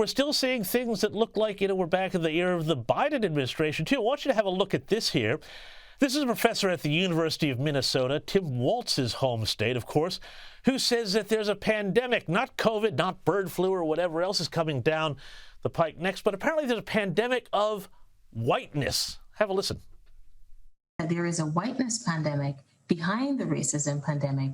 we're still seeing things that look like, we're back in the era of the Biden administration, too. I want you to have a look at this here. This is a professor at the University of Minnesota, Tim Walz's home state, of course, who says that there's a pandemic, not COVID, not bird flu or whatever else is coming down the pike next, but apparently there's a pandemic of whiteness. Have a listen. There is a whiteness pandemic behind the racism pandemic,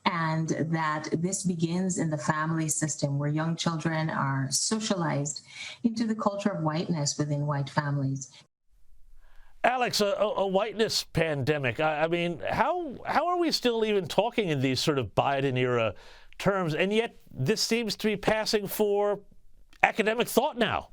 and that this begins in the family system where young children are socialized into the culture of whiteness within white families. Alex, a whiteness pandemic. I mean, how are we still even talking in these sort of Biden-era terms, and yet this seems to be passing for academic thought now?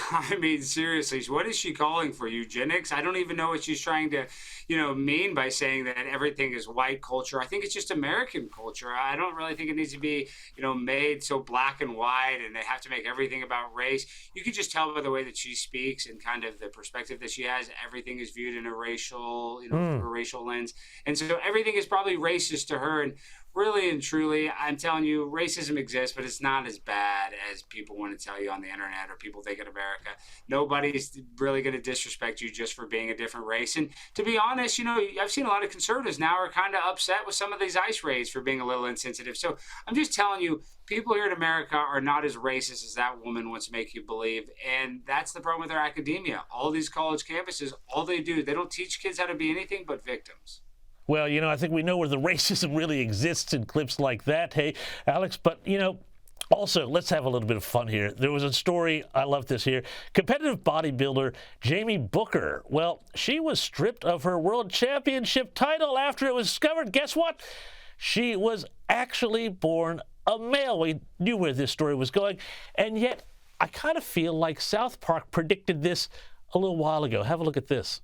I mean, seriously, what is she calling for? Eugenics? I don't even know what she's trying to, mean by saying that everything is white culture. I think it's just American culture. I don't really think it needs to be, made so black and white and they have to make everything about race. You can just tell by the way that she speaks and kind of the perspective that she has. Everything is viewed in a racial, through a racial lens. And so everything is probably racist to her. And really and truly, I'm telling you, racism exists, but it's not as bad as people want to tell you on the internet or people think in America. Nobody's really going to disrespect you just for being a different race. And to be honest, I've seen a lot of conservatives now are kind of upset with some of these ICE raids for being a little insensitive. So I'm just telling you, people here in America are not as racist as that woman wants to make you believe. And that's the problem with our academia. All these college campuses, all they do, they don't teach kids how to be anything but victims. Well, I think we know where the racism really exists in clips like that, hey, Alex, but, also, let's have a little bit of fun here. There was a story, I love this here. Competitive bodybuilder Jamie Booker, well, she was stripped of her world championship title after it was discovered. Guess what? She was actually born a male. We knew where this story was going, and yet I kind of feel like South Park predicted this a little while ago. Have a look at this.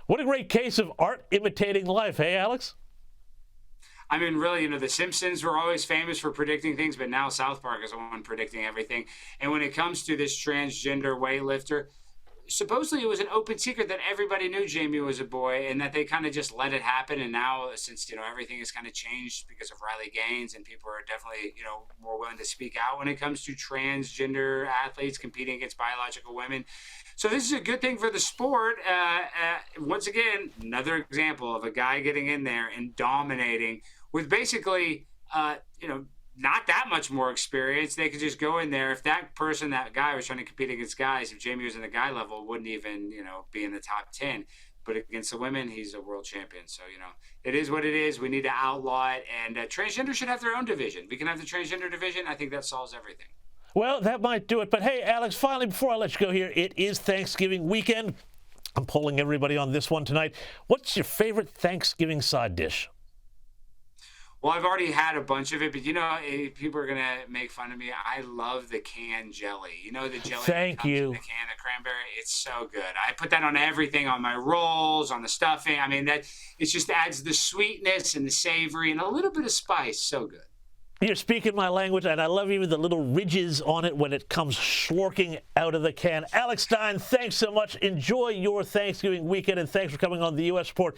What a great case of art imitating life, hey, Alex? I mean, really, the Simpsons were always famous for predicting things, but now South Park is the one predicting everything. And when it comes to this transgender weightlifter, supposedly it was an open secret that everybody knew Jamie was a boy and that they kind of just let it happen. And now, since, everything has kind of changed because of Riley Gaines and people are definitely, more willing to speak out when it comes to transgender athletes competing against biological women. So this is a good thing for the sport. Once again, another example of a guy getting in there and dominating with basically, not that much more experience. They could just go in there. If that guy was trying to compete against guys, if Jamie was in the guy level, wouldn't even, be in the top 10. But against the women, he's a world champion. So, it is what it is. We need to outlaw it. And transgender should have their own division. We can have the transgender division. I think that solves everything. Well, that might do it. But hey, Alex, finally, before I let you go here, it is Thanksgiving weekend. I'm polling everybody on this one tonight. What's your favorite Thanksgiving side dish? Well, I've already had a bunch of it, but people are going to make fun of me. I love the canned jelly. The jelly Thank that comes you. in the can of cranberry. It's so good. I put that on everything, on my rolls, on the stuffing. I mean, it just adds the sweetness and the savory and a little bit of spice. So good. You're speaking my language, and I love even the little ridges on it when it comes slorking out of the can. Alex Stein, thanks so much. Enjoy your Thanksgiving weekend, and thanks for coming on the U.S. Report.